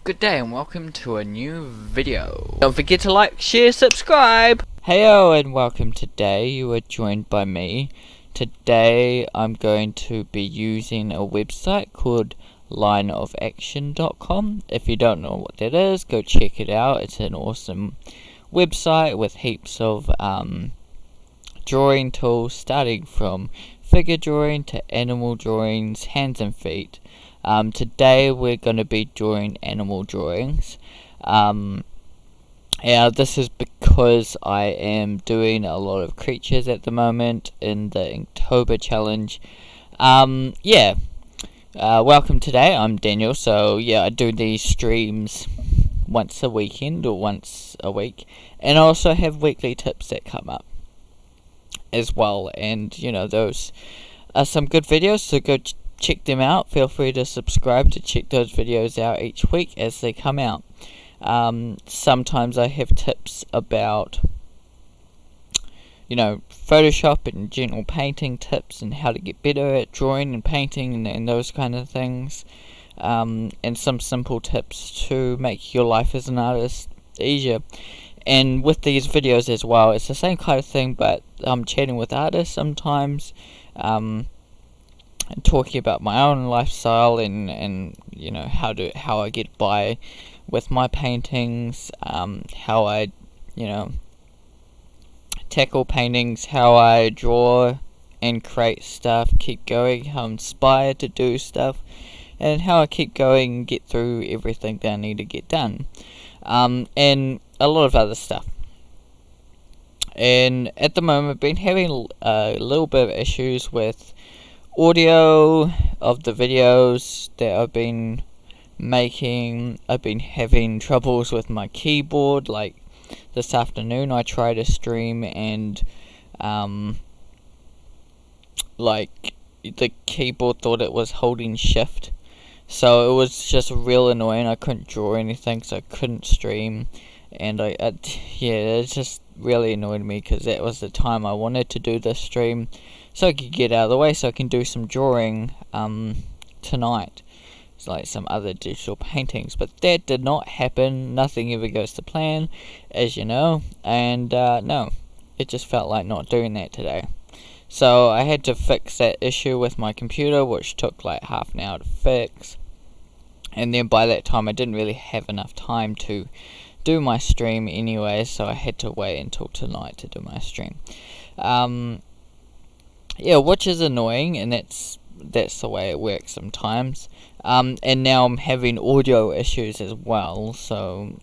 Good day and welcome to a new video. Don't forget to like, share, subscribe! Heyo and welcome. Today you are joined by me. Today I'm going to be using a website called lineofaction.com. If you don't know what that is, go check it out. It's an awesome website with heaps of drawing tools, starting from figure drawing to animal drawings, hands and feet. Today we're going to be drawing animal drawings. This is because I am doing a lot of creatures at the moment in the Inktober challenge. Welcome today. I'm Daniel. So I do these streams once a weekend or once a week, and I also have weekly tips that come up as well. And those are some good videos, so go check them out. Feel free to subscribe to check those videos out each week as they come out. Sometimes I have tips about Photoshop and general painting tips and how to get better at drawing and painting and those kind of things, and some simple tips to make your life as an artist easier. And with these videos as well, it's the same kind of thing, but I'm chatting with artists sometimes, and talking about my own lifestyle and how I get by with my paintings, how I tackle paintings, how I draw and create stuff, keep going, how I'm inspired to do stuff, and how I keep going and get through everything that I need to get done, and a lot of other stuff. And at the moment I've been having a little bit of issues with audio of the videos that I've been making. I've been having troubles with my keyboard. Like this afternoon I tried to stream and the keyboard thought it was holding shift, so it was just real annoying. I couldn't draw anything, so I couldn't stream, and it just really annoyed me because that was the time I wanted to do this stream so I could get out of the way so I can do some drawing tonight. It's like some other digital paintings, but that did not happen. Nothing ever goes to plan, as you know, and no, it just felt like not doing that today. So I had to fix that issue with my computer, which took like half an hour to fix, and then by that time I didn't really have enough time to do my stream anyway, so I had to wait until tonight to do my stream. Which is annoying, and that's the way it works sometimes. And now I'm having audio issues as well, so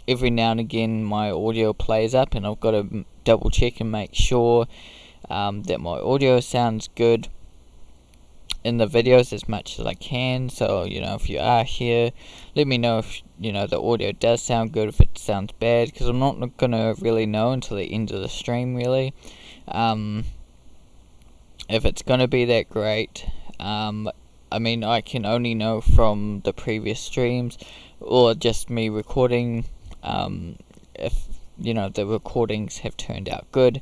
every now and again my audio plays up, and I've got to double check and make sure that my audio sounds good in the videos as much as I can. So if you are here, let me know if the audio does sound good, if it sounds bad, because I'm not gonna really know until the end of the stream really, if it's gonna be that great. I can only know from the previous streams or just me recording, if the recordings have turned out good,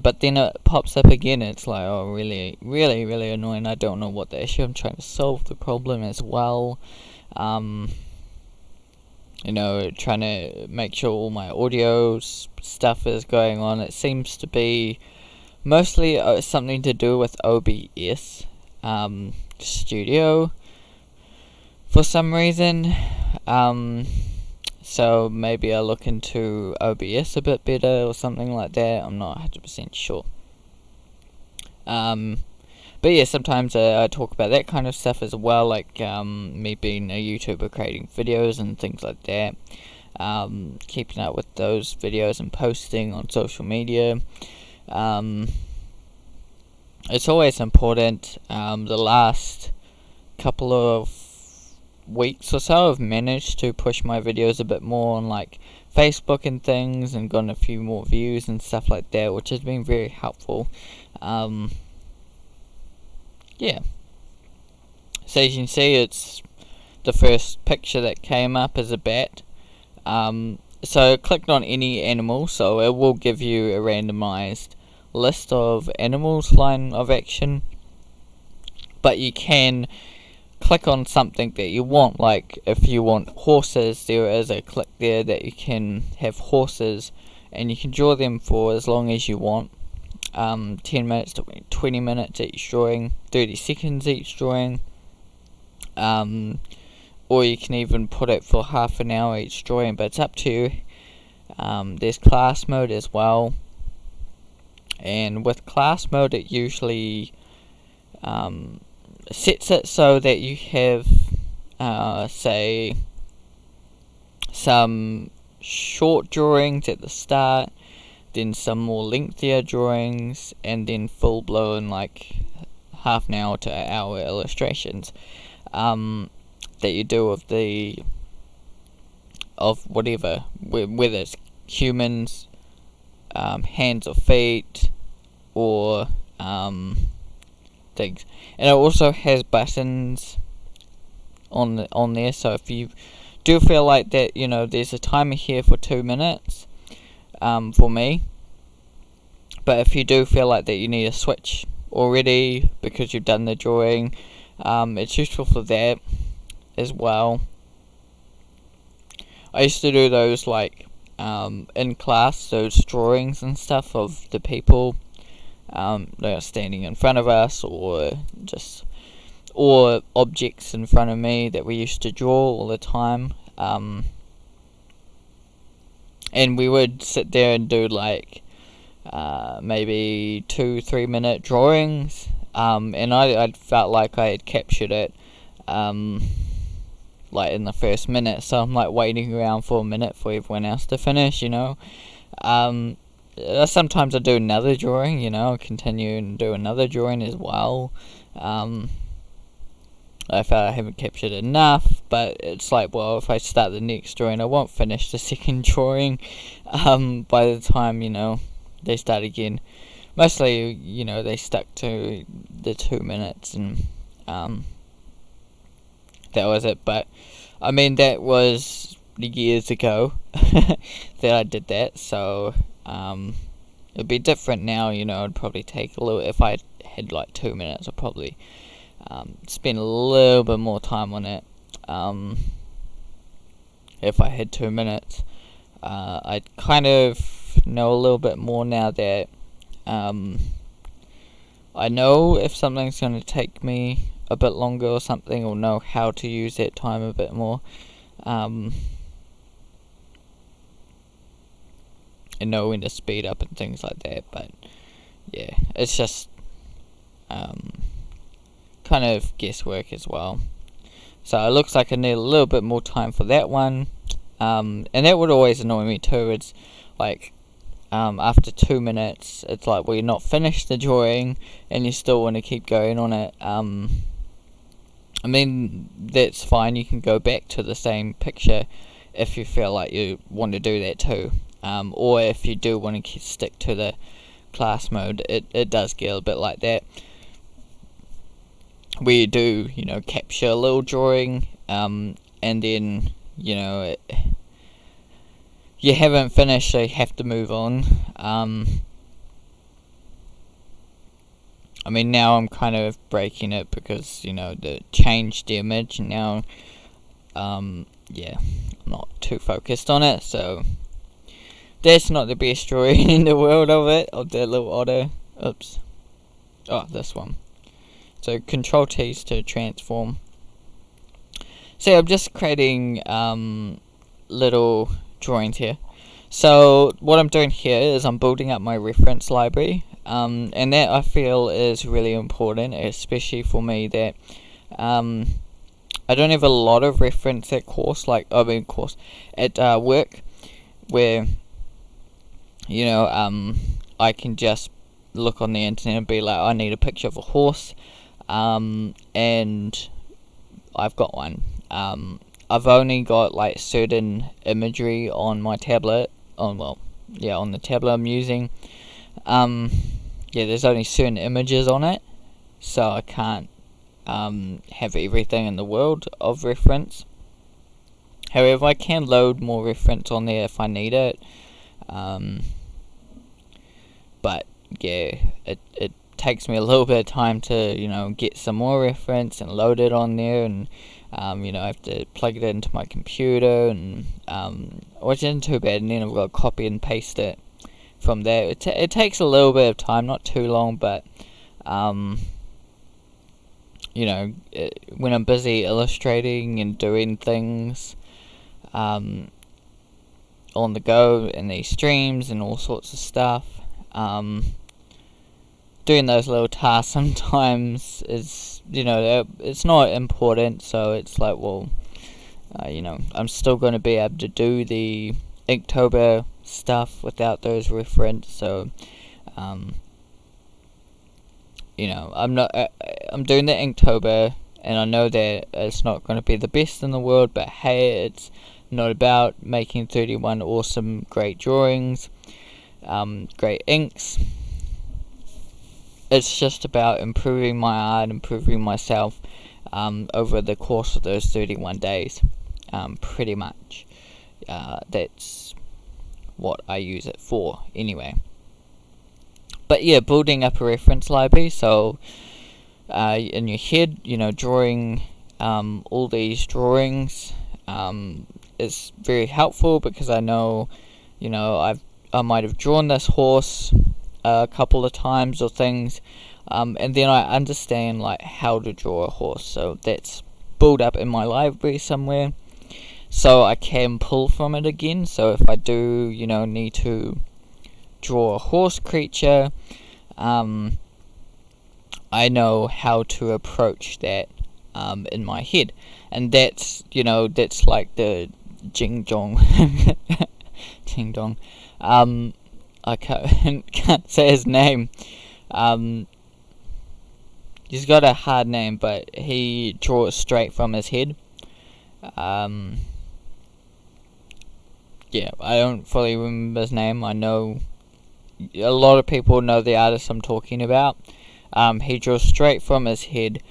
but then it pops up again and it's like, oh, really really really annoying. I don't know what the issue. I'm trying to solve the problem as well, trying to make sure all my audio stuff is going on. It seems to be mostly something to do with OBS Studio for some reason, so maybe I'll look into OBS a bit better or something like that. I'm not 100% sure. But yeah, sometimes I talk about that kind of stuff as well, like me being a YouTuber, creating videos and things like that, keeping up with those videos and posting on social media. It's always important. The last couple of weeks or so I've managed to push my videos a bit more on like Facebook and things, and gotten a few more views and stuff like that, which has been very helpful. So as you can see, it's the first picture that came up as a bat. So I clicked on any animal, so it will give you a randomized list of animals, line of action, but you can click on something that you want. Like if you want horses, there is a click there that you can have horses, and you can draw them for as long as you want. 10 minutes to 20 minutes each drawing, 30 seconds each drawing, or you can even put it for half an hour each drawing, but it's up to you. There's class mode as well, and with class mode it usually sets it so that you have say some short drawings at the start, then some more lengthier drawings, and then full blown like half an hour to an hour illustrations that you do of whatever, whether it's humans, hands or feet, or things. And it also has buttons on there, so if you do feel like that, there's a timer here for 2 minutes for me, but if you do feel like that you need a switch already because you've done the drawing, it's useful for that as well. I used to do those like in class, those drawings and stuff of the people that are standing in front of us, or objects in front of me that we used to draw all the time. And we would sit there and do like maybe 2-3 minute drawings, and I felt like I had captured it like in the first minute, so I'm like waiting around for a minute for everyone else to finish. Sometimes I do another drawing, continue and do another drawing as well. I felt I haven't captured enough, but it's like, well, if I start the next drawing, I won't finish the second drawing by the time, they start again. Mostly, they stuck to the 2 minutes, and that was it. But I mean, that was years ago that I did that, so it'd be different now. It'd probably take a little, if I had like 2 minutes, I'd probably spend a little bit more time on it. If I had 2 minutes, I kind of know a little bit more now that I know if something's going to take me a bit longer or something, or know how to use that time a bit more, and know when to speed up and things like that. But yeah, it's just kind of guesswork as well. So it looks like I need a little bit more time for that one, and that would always annoy me too. It's like after 2 minutes, it's like, well, you're not finished the drawing and you still want to keep going on it. I mean, that's fine, you can go back to the same picture if you feel like you want to do that too, or if you do want to stick to the class mode, it does get a bit like that, where you do, capture a little drawing, and then, you haven't finished, so you have to move on. I mean, now I'm kind of breaking it because, the changed the image, and now, I'm not too focused on it, so that's not the best drawing in the world of it, of the little otter. Oops. Oh, this one. So Control T's to transform. So I'm just creating little drawings here. So what I'm doing here is I'm building up my reference library, and that I feel is really important, especially for me that I don't have a lot of reference at at work, where I can just look on the internet and be like, I need a picture of a horse, and I've got one. I've only got like certain imagery on my tablet, on the tablet I'm using. There's only certain images on it, so I can't have everything in the world of reference. However, I can load more reference on there if I need it. But yeah, it takes me a little bit of time to, get some more reference and load it on there, and I have to plug it into my computer, and which isn't too bad, and then I've got to copy and paste it from there. It takes a little bit of time, not too long, but when I'm busy illustrating and doing things on the go in these streams and all sorts of stuff, doing those little tasks sometimes is, it's not important, so it's like, well, I'm still going to be able to do the Inktober stuff without those reference, so I'm doing the Inktober, and I know that it's not going to be the best in the world, but hey, it's not about making 31 awesome, great drawings, great inks. It's just about improving my art, improving myself over the course of those 31 days, pretty much. That's what I use it for, anyway. But yeah, building up a reference library, so in your head, drawing all these drawings is very helpful, because I know, I might have drawn this horse a couple of times or things, and then I understand like how to draw a horse, so that's built up in my library somewhere, so I can pull from it again. So if I do, need to draw a horse creature, I know how to approach that in my head, and that's like the Jing Dong Jing Dong. I can't say his name. He's got a hard name, but he draws straight from his head. Yeah, I don't fully remember his name. I know a lot of people know the artist I'm talking about. He draws straight from his head,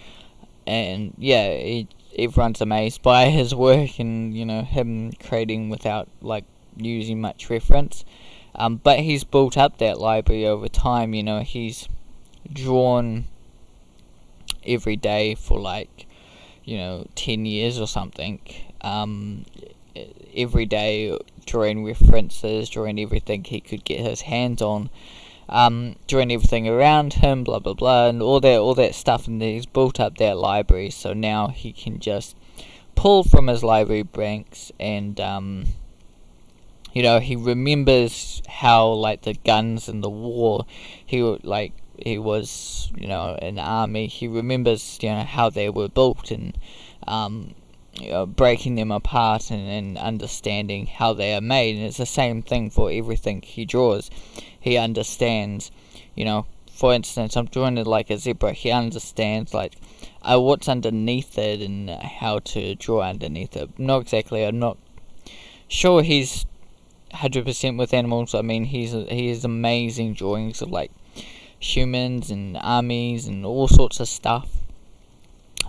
and yeah, everyone's amazed by his work, and him creating without like using much reference. But he's built up that library over time. He's drawn every day for like 10 years or something, every day drawing references, drawing everything he could get his hands on, drawing everything around him, blah blah blah, and all that stuff, and he's built up that library, so now he can just pull from his library banks, and he remembers how like the guns in the war, he was in the army, he remembers how they were built, and breaking them apart, and understanding how they are made. And it's the same thing for everything he draws. He understands, for instance, I'm drawing it like a zebra. He understands like what's underneath it and how to draw underneath it. Not exactly, I'm not sure he's 100% with animals. I mean, he has amazing drawings of like humans and armies and all sorts of stuff.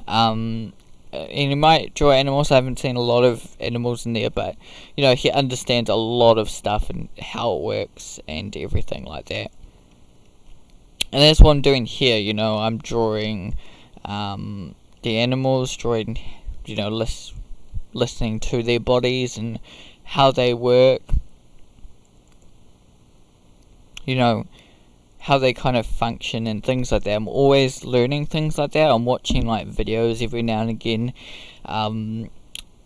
And he might draw animals. I haven't seen a lot of animals in there, but he understands a lot of stuff and how it works and everything like that. And that's what I'm doing here. I'm drawing the animals, drawing listening to their bodies and how they work, how they kind of function and things like that. I'm always learning things like that. I'm watching like videos every now and again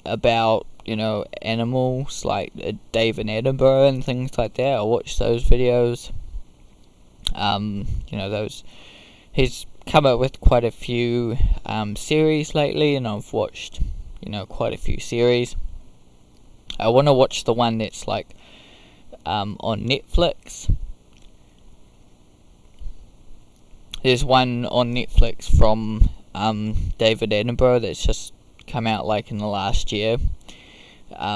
about animals, like David Attenborough and things like that. I watch those videos. Those, he's come up with quite a few series lately, and I've watched quite a few series. I want to watch the one that's like on Netflix. There's one on Netflix from David Attenborough that's just come out like in the last year,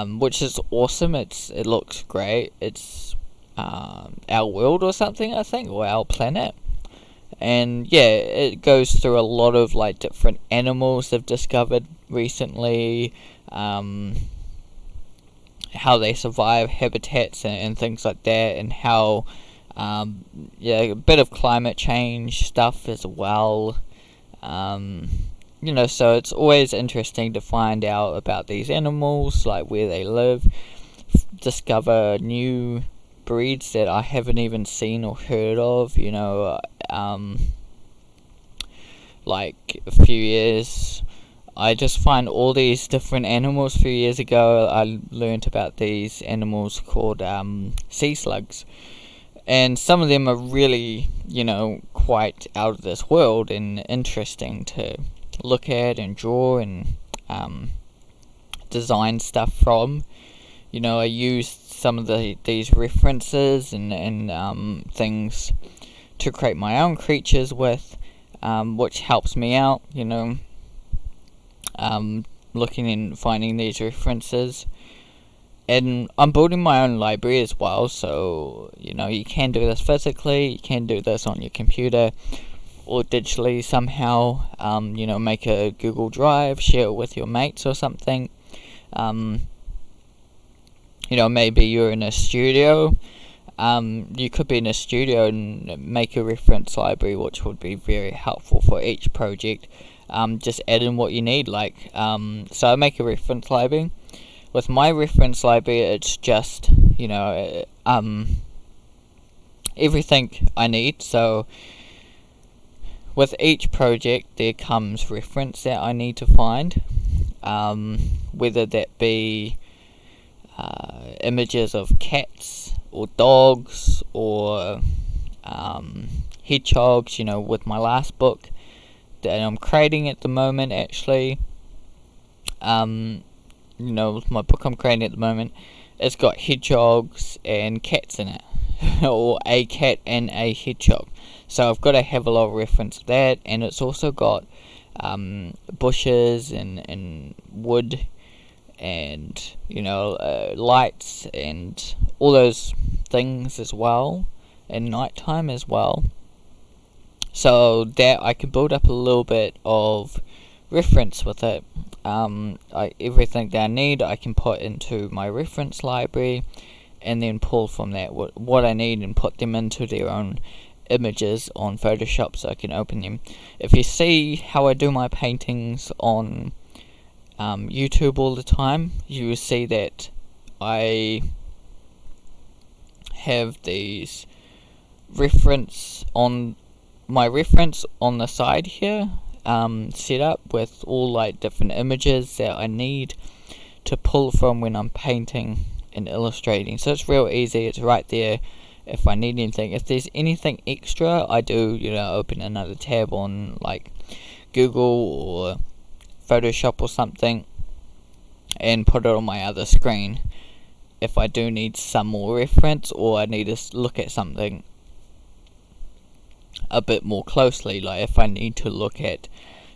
which is awesome. It looks great. It's Our World or something, I think, or Our Planet. And yeah, it goes through a lot of like different animals they've discovered recently, how they survive, habitats and things like that, and how Yeah, a bit of climate change stuff as well. So it's always interesting to find out about these animals, like where they live, discover new breeds that I haven't even seen or heard of. Like a few years, I just find all these different animals. A few years ago, I learnt about these animals called sea slugs, and some of them are really, quite out of this world and interesting to look at and draw and design stuff from. I used some of these references and things to create my own creatures with, which helps me out, looking and finding these references. And I'm building my own library as well, so, you can do this physically, you can do this on your computer, or digitally somehow, make a Google Drive, share it with your mates or something. Maybe you're in a studio. You could be in a studio and make a reference library, which would be very helpful for each project. Just add in what you need, so I make a reference library. With my reference library, it's just, everything I need. So with each project, there comes reference that I need to find, whether that be images of cats or dogs or hedgehogs. With my last book that I'm creating at the moment, actually, with my book I'm creating at the moment, it's got hedgehogs and cats in it, or a cat and a hedgehog. So I've got to have a lot of reference to that, and it's also got bushes and wood and lights and all those things as well, and nighttime as well, so that I can build up a little bit of reference with it. Everything that I need, I can put into my reference library, and then pull from that what I need and put them into their own images on Photoshop, so I can open them. If you see how I do my paintings on YouTube all the time, you will see that I have these reference on the side here, set up with all different images that I need to pull from when I'm painting and illustrating. So it's real easy, it's right there if I need anything. If there's anything extra, I do open another tab on Google or Photoshop or something and put it on my other screen if I do need some more reference, or I need to look at something a bit more closely. If I need to look at,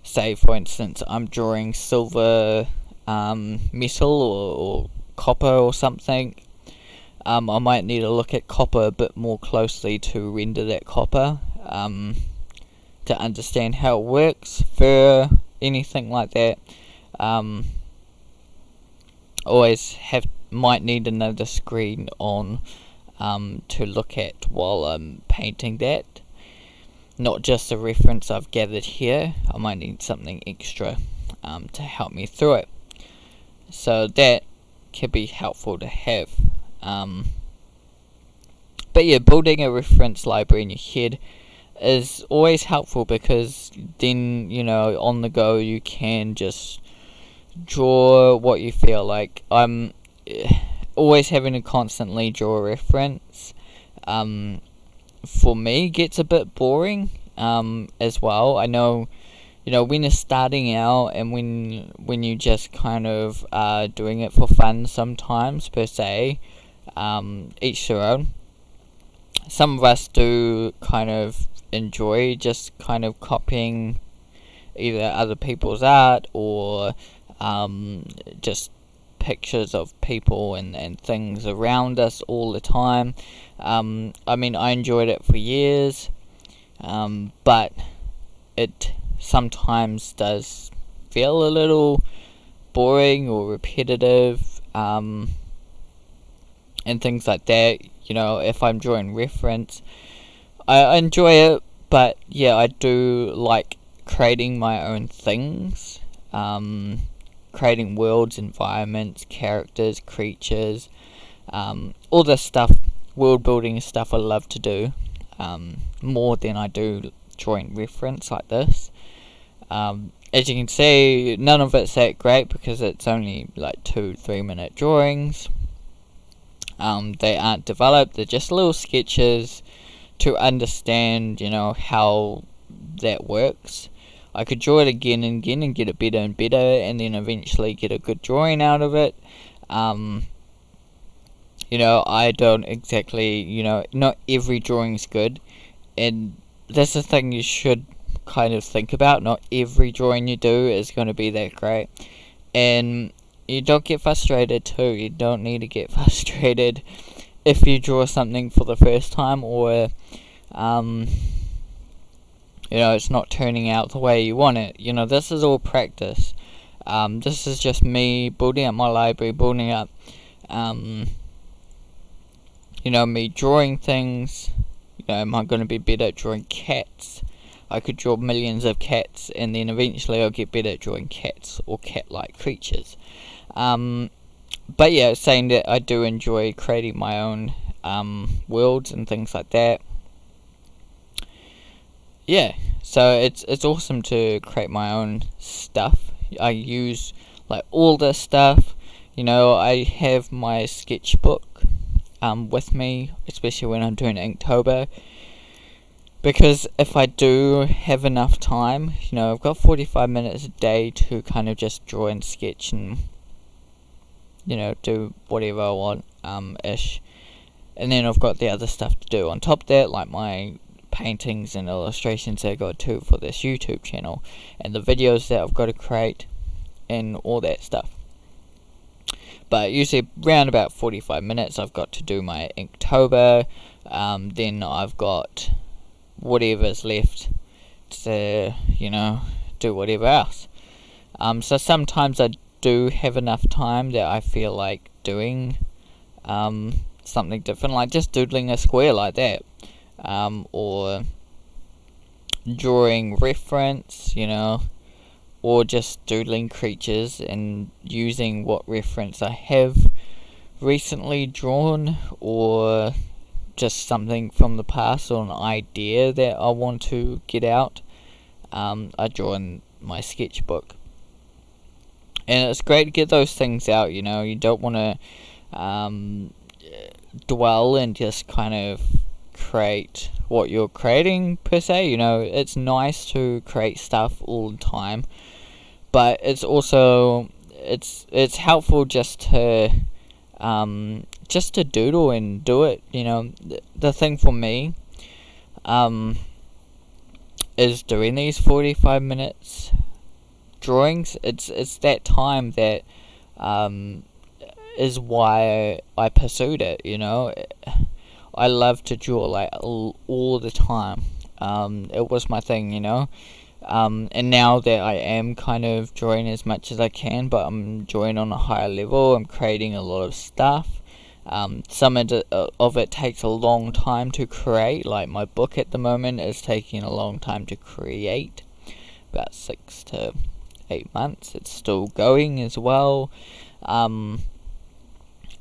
say for instance, I'm drawing silver metal or copper or something, I might need to look at copper a bit more closely to render that copper, to understand how it works, fur, anything like that. Always might need another screen on to look at while I'm painting that. Not just the reference I've gathered here, I might need something extra to help me through it. So that can be helpful to have. But yeah, building a reference library in your head is always helpful, because then, on the go you can just draw what you feel like. I'm always having to constantly draw a reference, for me, gets a bit boring as well. I know, when you're starting out and when you just kind of are doing it for fun sometimes, per se, each their own. Some of us do kind of enjoy just kind of copying either other people's art or just pictures of people and things around us all the time. I enjoyed it for years, but it sometimes does feel a little boring or repetitive. and things like that. If I'm drawing reference, I enjoy it, but yeah, I do like creating my own things, creating worlds, environments, characters, creatures, all this stuff, world building stuff I love to do, more than I do drawing reference like this. As you can see, none of it's that great because it's only like 2-3 minute drawings. They aren't developed, they're just little sketches to understand, how that works. I could draw it again and again and get it better and better, and then eventually get a good drawing out of it. I don't exactly, not every drawing's good, and that's the thing you should kind of think about. Not every drawing you do is going to be that great, and you don't get frustrated too. You don't need to get frustrated if you draw something for the first time, or it's not turning out the way you want it. This is all practice. This is just me building up my library, building up me drawing things. Am I going to be better at drawing cats? I could draw millions of cats, and then eventually I'll get better at drawing cats or cat-like creatures. But yeah, saying that, I do enjoy creating my own worlds and things like that. Yeah, so it's awesome to create my own stuff. I use like all this stuff. I have my sketchbook with me, especially when I'm doing Inktober, because if I do have enough time, I've got 45 minutes a day to kind of just draw and sketch and do whatever I want ish, and then I've got the other stuff to do on top of that, like my paintings and illustrations that I got to do for this YouTube channel, and the videos that I've got to create and all that stuff. But usually around about 45 minutes I've got to do my Inktober, then I've got whatever's left to do whatever else. So sometimes I do have enough time that I feel like doing something different, like just doodling a square like that, or drawing reference, or just doodling creatures and using what reference I have recently drawn, or just something from the past, or an idea that I want to get out. I draw in my sketchbook, and it's great to get those things out. You don't want to dwell and just kind of create what you're creating per se. It's nice to create stuff all the time, but it's also it's helpful just to doodle and do it. The thing for me is doing these 45 minutes drawings. It's that time that is why I pursued it. I love to draw like all the time. It was my thing, and now that I am kind of drawing as much as I can, but I'm drawing on a higher level, I'm creating a lot of stuff. Some of it takes a long time to create, like my book at the moment is taking a long time to create, about 6 to 8 months. It's still going as well.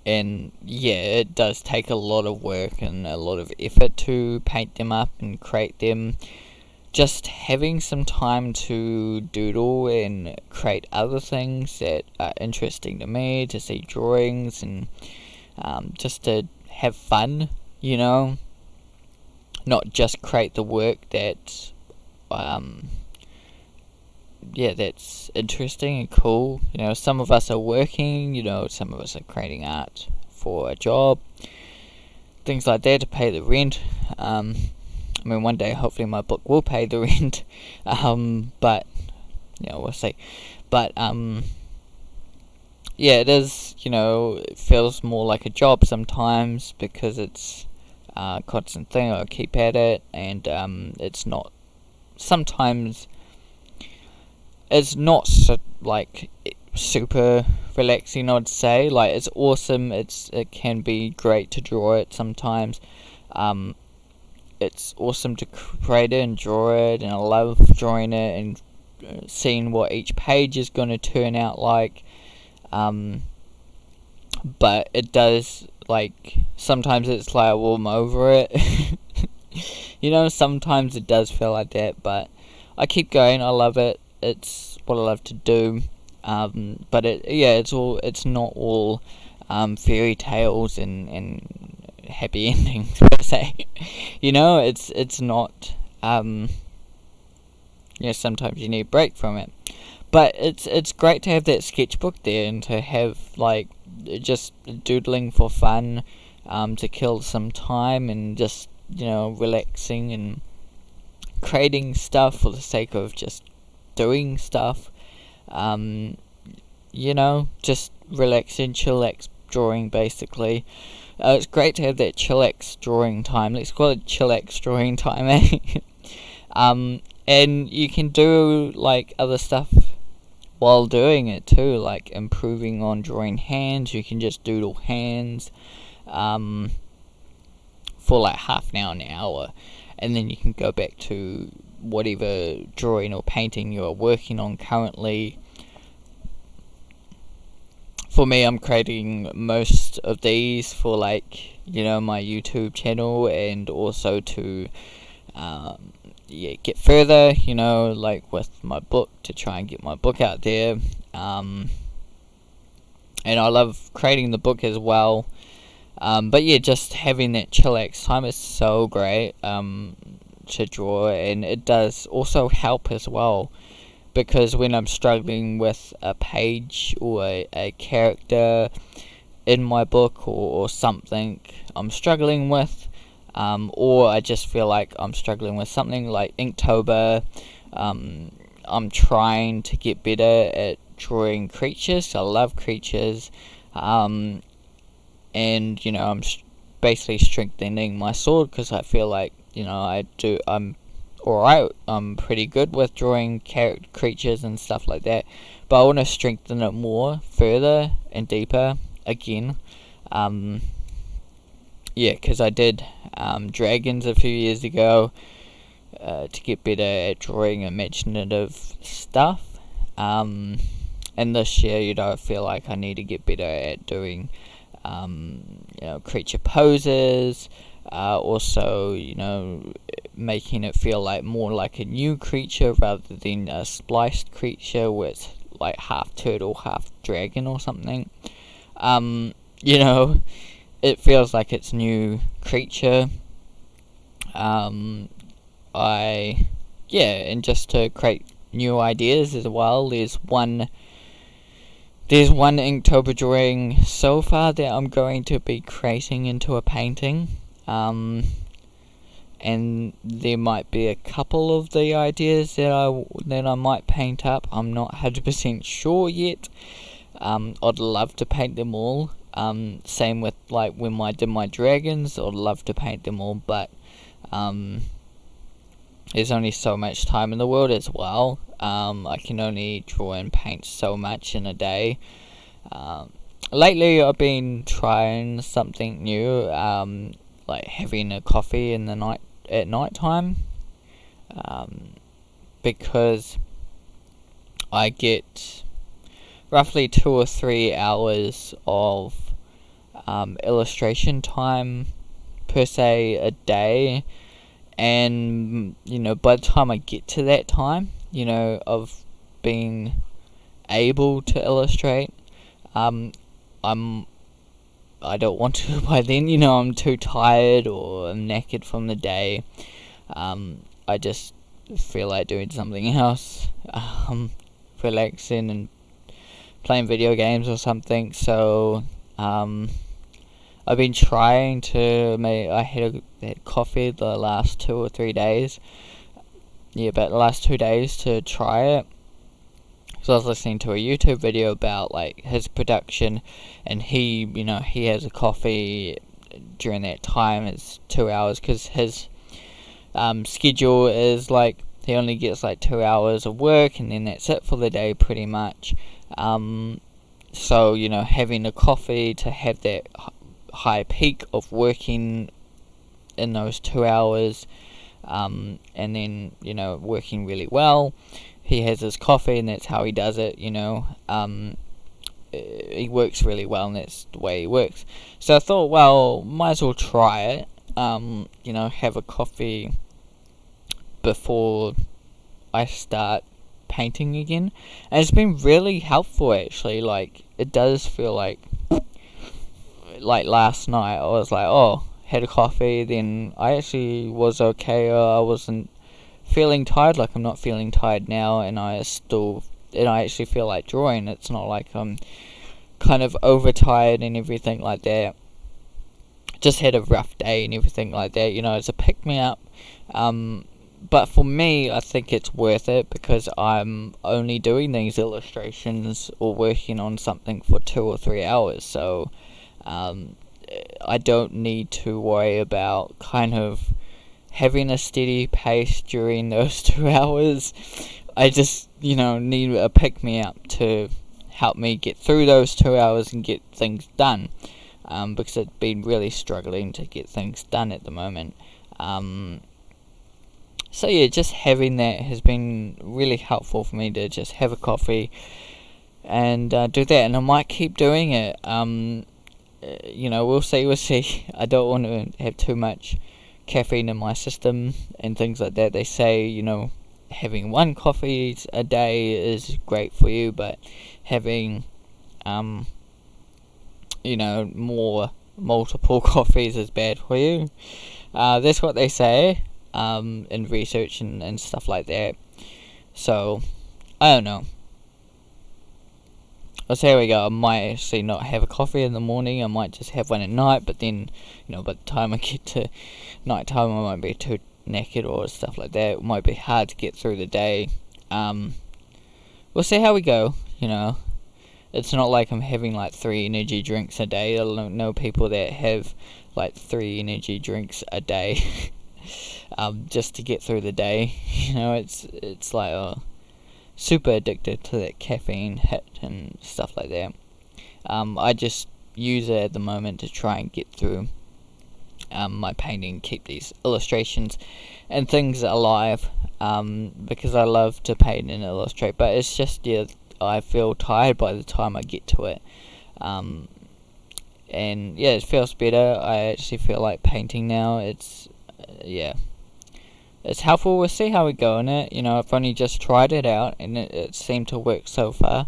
And yeah, it does take a lot of work and a lot of effort to paint them up and create them. Just having some time to doodle and create other things that are interesting to me, to see drawings, and just to have fun, not just create the work that that's interesting and cool. Some of us are working, some of us are creating art for a job, things like that, to pay the rent. One day hopefully my book will pay the rent, but we'll see. But it is, it feels more like a job sometimes, because it's a constant thing. I keep at it, and it's not, sometimes it's not so, like, super relaxing, I'd say. Like, it's awesome. It can be great to draw it sometimes. It's awesome to create it and draw it, and I love drawing it and seeing what each page is going to turn out like. But it does, like, sometimes it's like, well, I'm over it. Sometimes it does feel like that, but I keep going. I love it. It's what I love to do. But it's not all fairy tales and happy endings per se. It's not. Sometimes you need a break from it. But it's great to have that sketchbook there and to have, like, just doodling for fun, to kill some time and just, relaxing and creating stuff for the sake of just doing stuff. Just relaxing, chillax drawing, basically. It's great to have that chillax drawing time. Let's call it chillax drawing time, eh? And you can do, like, other stuff while doing it too, like improving on drawing hands. You can just doodle hands for like half an hour, and then you can go back to whatever drawing or painting you are working on currently. For me, I'm creating most of these for, like, my YouTube channel, and also to get further, like with my book, to try and get my book out there. And I love creating the book as well. But yeah, just having that chillax time is so great to draw, and it does also help as well, because when I'm struggling with a page or a character in my book, or something I'm struggling with, or I just feel like I'm struggling with something like Inktober, I'm trying to get better at drawing creatures. I love creatures, and I'm basically strengthening my sword, because I feel like I'm alright. I'm pretty good with drawing creatures and stuff like that, but I want to strengthen it more, further and deeper again. Because I did dragons a few years ago, to get better at drawing imaginative stuff. And this year, I feel like I need to get better at doing creature poses. Also, making it feel like more like a new creature rather than a spliced creature where it's like half turtle, half dragon or something. It feels like it's new creature. And just to create new ideas as well. There's one Inktober drawing so far that I'm going to be creating into a painting. And there might be a couple of the ideas that I might paint up. I'm not 100% sure yet. I'd love to paint them all. Same with, like, when I did my dragons, I'd love to paint them all, but there's only so much time in the world as well. I can only draw and paint so much in a day. Lately I've been trying something new, like having a coffee in the night at night time, because I get roughly 2 or 3 hours of illustration time per se a day, and by the time I get to that time, of being able to illustrate, I don't want to by then. I'm too tired or I'm knackered from the day. I just feel like doing something else, relaxing and playing video games or something. So I've been trying to I had coffee the last 2 or 3 days. About the last 2 days to try it. So I was listening to a YouTube video about, like, his production, and he has a coffee during that time. It's 2 hours, because his schedule is like he only gets like 2 hours of work, and then that's it for the day pretty much. So, having a coffee to have that high peak of working in those 2 hours, and then, working really well. He has his coffee, and that's how he does it, he works really well, and that's the way he works. So I thought, well, might as well try it, have a coffee before I start painting again. And it's been really helpful, actually. Like, it does feel like last night I was like, oh, had a coffee, then I actually was okay. I wasn't feeling tired like I'm not feeling tired now, and I actually feel like drawing. It's not like I'm kind of overtired and everything like that. Just had a rough day and everything like that, it's a pick-me-up. But for me, I think it's worth it because I'm only doing these illustrations or working on something for 2 or 3 hours, so I don't need to worry about kind of having a steady pace during those 2 hours. I just, need a pick-me-up to help me get through those 2 hours and get things done, because I've been really struggling to get things done at the moment. So yeah, just having that has been really helpful for me to just have a coffee and do that, and I might keep doing it. We'll see. I don't want to have too much caffeine in my system and things like that. They say, having one coffee a day is great for you, but having, more multiple coffees is bad for you. That's what they say, in research and stuff like that. So, I don't know. So here we go. I might actually not have a coffee in the morning. I might just have one at night. But then, by the time I get to night time, I might be too knackered or stuff like that. It might be hard to get through the day. We'll see how we go. It's not like I'm having like 3 energy drinks a day. I know people that have like 3 energy drinks a day, just to get through the day. It's like super addicted to that caffeine hit and stuff like that. I just use it at the moment to try and get through my painting, keep these illustrations and things alive, because I love to paint and illustrate, but it's just, I feel tired by the time I get to it. And it feels better. I actually feel like painting now. It's helpful. We'll see how we go in it. I've only just tried it out, and it seemed to work so far.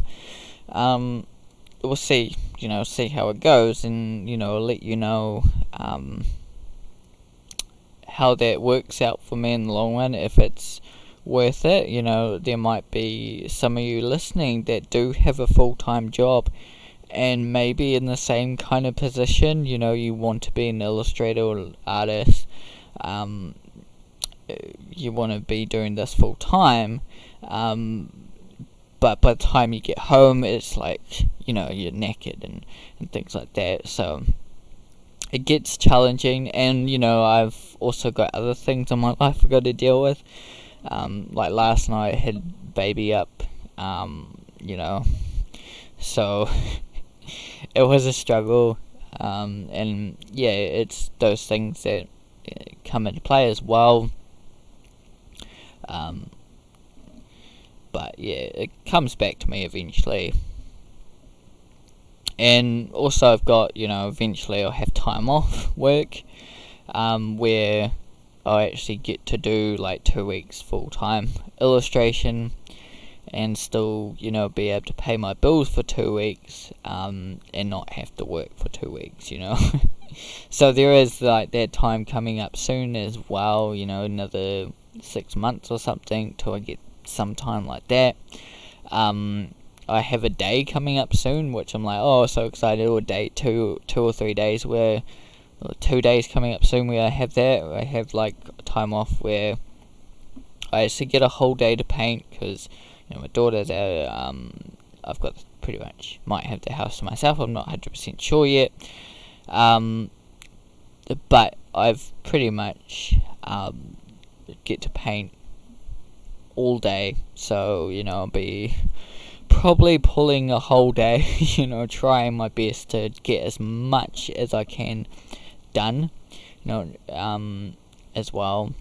We'll see, see how it goes, and, I'll let you know, how that works out for me in the long run, if it's worth it. There might be some of you listening that do have a full-time job, and maybe in the same kind of position, you want to be an illustrator or artist, you want to be doing this full time, but by the time you get home, it's like, you're knackered and things like that, so it gets challenging. And I've also got other things in my life I've got to deal with. Like last night I had baby up, so it was a struggle, and it's those things that come into play as well. But it comes back to me eventually. And also I've got, eventually I'll have time off work, where I actually get to do like 2 weeks full time illustration, and still, be able to pay my bills for 2 weeks, and not have to work for 2 weeks, So there is like that time coming up soon as well, another 6 months or something till I get some time like that. I have a day coming up soon, which I'm like, oh, so excited. Or two or 3 days or 2 days coming up soon where I have that. I have like time off where I actually get a whole day to paint, because my daughter's out. I've got pretty much might have the house to myself. I'm not 100% sure yet. But I've pretty much get to paint all day. So, I'll be probably pulling a whole day, trying my best to get as much as I can done, as well.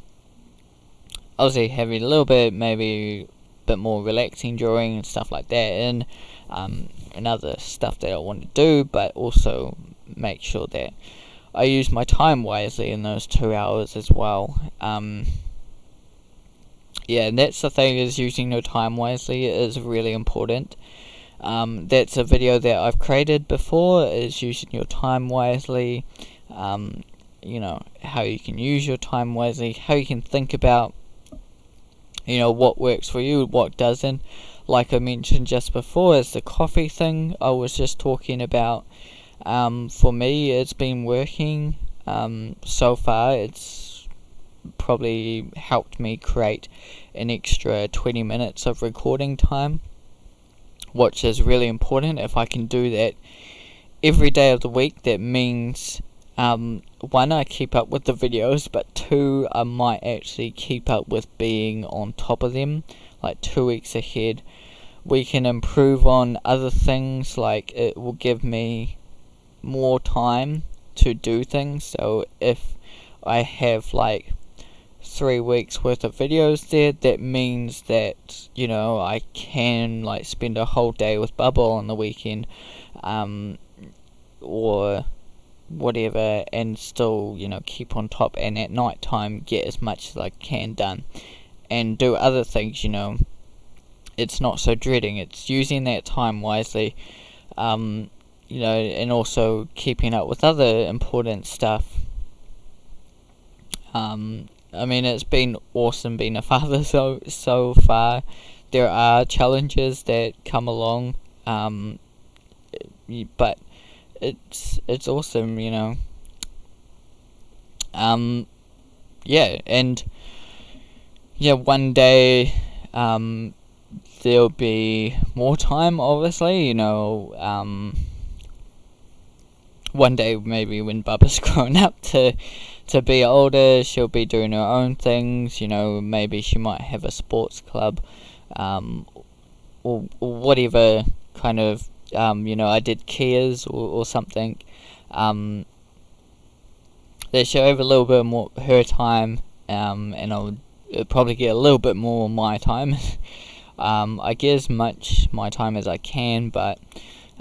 Obviously having a little bit, maybe a bit more relaxing drawing and stuff like that, and other stuff that I want to do, but also make sure that I use my time wisely in those 2 hours as well. And that's the thing, is using your time wisely is really important. That's a video that I've created before, is using your time wisely. How you can use your time wisely, how you can think about, what works for you, what doesn't. Like I mentioned just before, is the coffee thing I was just talking about. For me, it's been working so far. It's probably helped me create an extra 20 minutes of recording time, which is really important. If I can do that every day of the week, that means one, I keep up with the videos, but two, I might actually keep up with being on top of them, like 2 weeks ahead. We can improve on other things, like it will give me more time to do things. So if I have like 3 weeks worth of videos there, that means that I can like spend a whole day with Bubba on the weekend, or whatever, and still keep on top, and at night time get as much as I can done and do other things. It's not so dreading. It's using that time wisely, and also keeping up with other important stuff. It's been awesome being a father so far. There are challenges that come along, but it's awesome, and one day there'll be more time, obviously. One day maybe when Bubba's grown up to be older, she'll be doing her own things. Maybe she might have a sports club, or whatever kind of, I did Kias or something. That she'll have a little bit more her time, and I'll probably get a little bit more of my time. I get as much my time as I can, but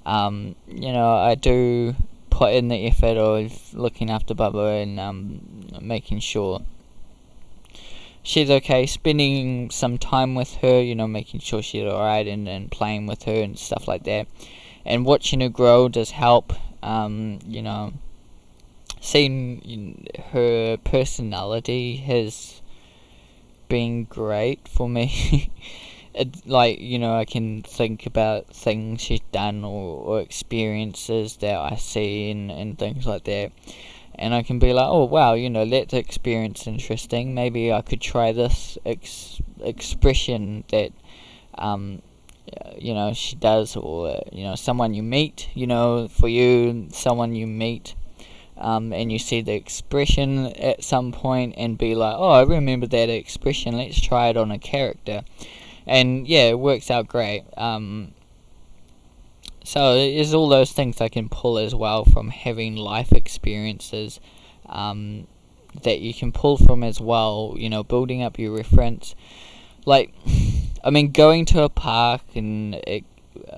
I do put in the effort of looking after Bubba and making sure she's okay, spending some time with her, making sure she's alright, and playing with her and stuff like that. And watching her grow does help. Seeing her personality has been great for me. I can think about things she's done or experiences that I see and things like that, and I can be like, oh wow, that experience interesting. Maybe I could try this expression that she does, or someone you meet, for you, someone you meet, and you see the expression at some point and be like, oh, I remember that expression, let's try it on a character. And it works out great. So there's all those things I can pull as well from having life experiences, that you can pull from as well, building up your reference. Going to a park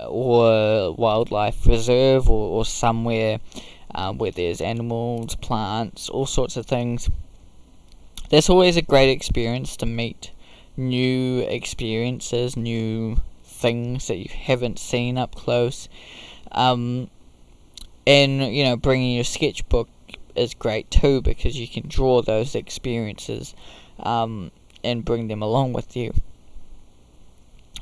or wildlife reserve, or somewhere where there's animals, plants, all sorts of things. That's always a great experience to meet new experiences, new things that you haven't seen up close. And bringing your sketchbook is great too, because you can draw those experiences and bring them along with you.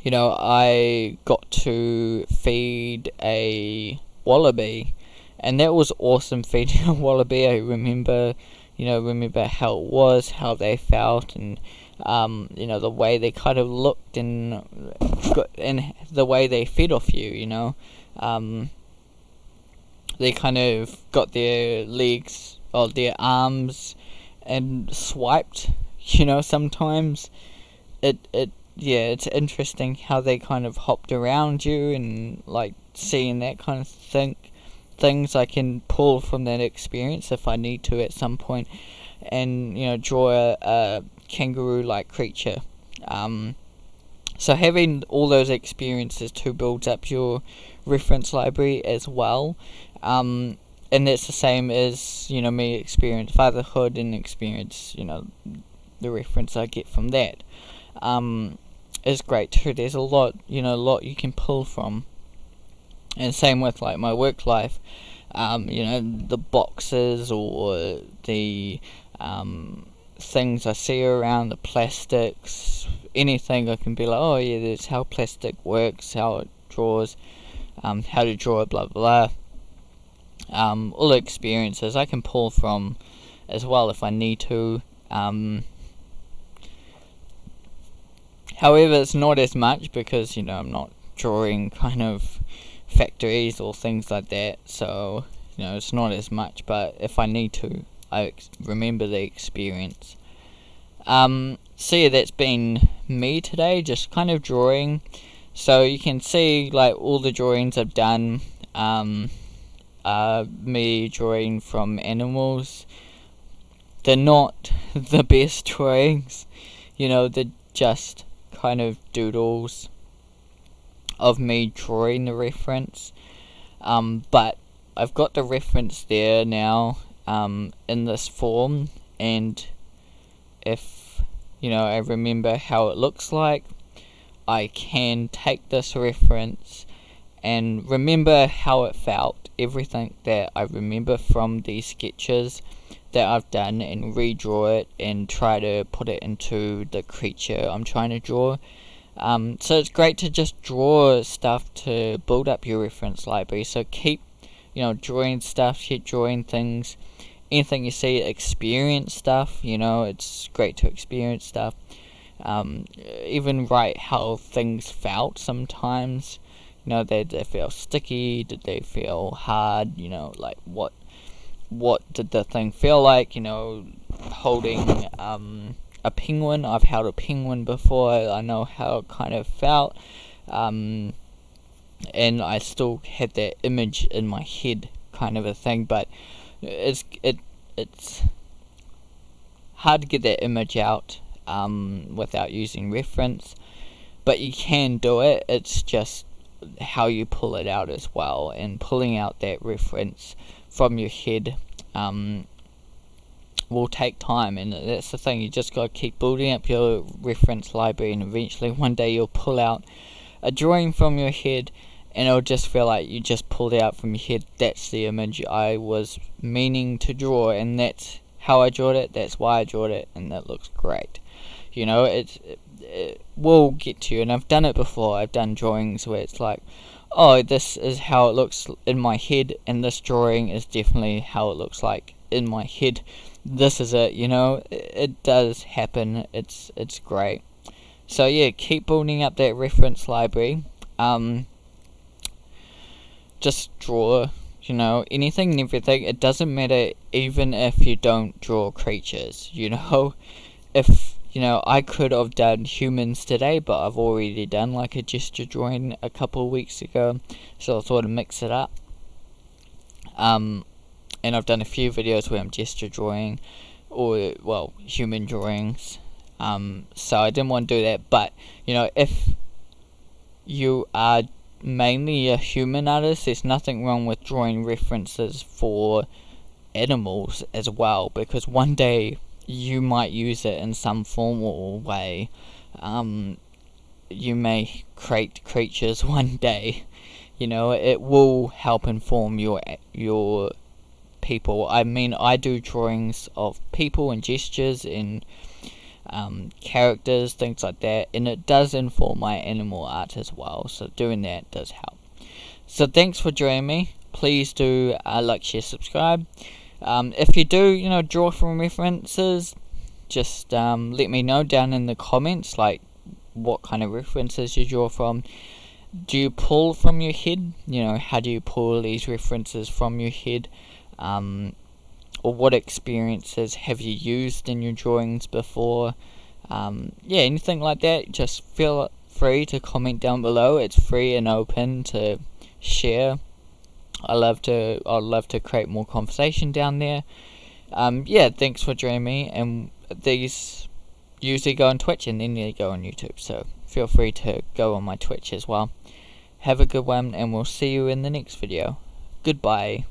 I got to feed a wallaby, and that was awesome, feeding a wallaby. I remember how it was, how they felt, and the way they kind of looked, and the way they fed off you. They kind of got their legs or their arms and swiped. Sometimes it yeah, it's interesting how they kind of hopped around you, and like seeing that kind of things I can pull from that experience if I need to at some point, and draw a kangaroo like creature. So having all those experiences too builds up your reference library as well. And that's the same as me experience fatherhood and experience the reference I get from that. Is great too. There's a lot you can pull from. And same with like my work life. The boxes or the things I see around, the plastics, anything I can be like, oh yeah, that's how plastic works, how it draws, how to draw it, blah blah blah. All the experiences I can pull from as well if I need to. However, it's not as much because I'm not drawing kind of factories or things like that, so it's not as much. But if I need to, I remember the experience. So yeah, that's been me today, just kind of drawing. So you can see like all the drawings I've done, me drawing from animals. They're not the best drawings, they're just kind of doodles of me drawing the reference. But I've got the reference there now, in this form, and if I remember how it looks like, I can take this reference and remember how it felt, everything that I remember from these sketches that I've done, and redraw it and try to put it into the creature I'm trying to draw. So it's great to just draw stuff to build up your reference library. So keep drawing stuff, keep drawing things, anything you see, experience stuff. It's great to experience stuff. Even write how things felt sometimes. Did they feel sticky, did they feel hard, like what did the thing feel like, holding a penguin. I've held a penguin before, I know how it kind of felt, and I still had that image in my head, kind of a thing. But it's hard to get that image out without using reference, but you can do it. It's just how you pull it out as well, and pulling out that reference from your head will take time, and that's the thing. You just got to keep building up your reference library, and eventually one day you'll pull out a drawing from your head, and it'll just feel like you just pulled it out from your head. That's the image I was meaning to draw, and that's how I drew it, that's why I drew it, and that looks great. It will get to you, and I've done it before. I've done drawings where it's like, oh, this is how it looks in my head, and this drawing is definitely how it looks like in my head. This is it. It does happen. It's great. So yeah, keep building up that reference library. Just draw anything and everything. It doesn't matter, even if you don't draw creatures. If I could have done humans today, but I've already done like a gesture drawing a couple of weeks ago, so I thought I'd mix it up. And I've done a few videos where I'm gesture drawing, or human drawings. So I didn't want to do that. But if you are mainly a human artist, there's nothing wrong with drawing references for animals as well, because one day you might use it in some formal way. You may create creatures one day. It will help inform your people. I mean, I do drawings of people and gestures and characters, things like that, and it does inform my animal art as well, so doing that does help. So thanks for joining me. Please do like, share, subscribe. If you do draw from references, just let me know down in the comments, like what kind of references you draw from. Do you pull from your head? How do you pull these references from your head? Or what experiences have you used in your drawings before? Yeah, anything like that, just feel free to comment down below. It's free and open to share. I'd love to create more conversation down there. Yeah, thanks for joining me. And these usually go on Twitch and then they go on YouTube, so feel free to go on my Twitch as well. Have a good one, and we'll see you in the next video. Goodbye.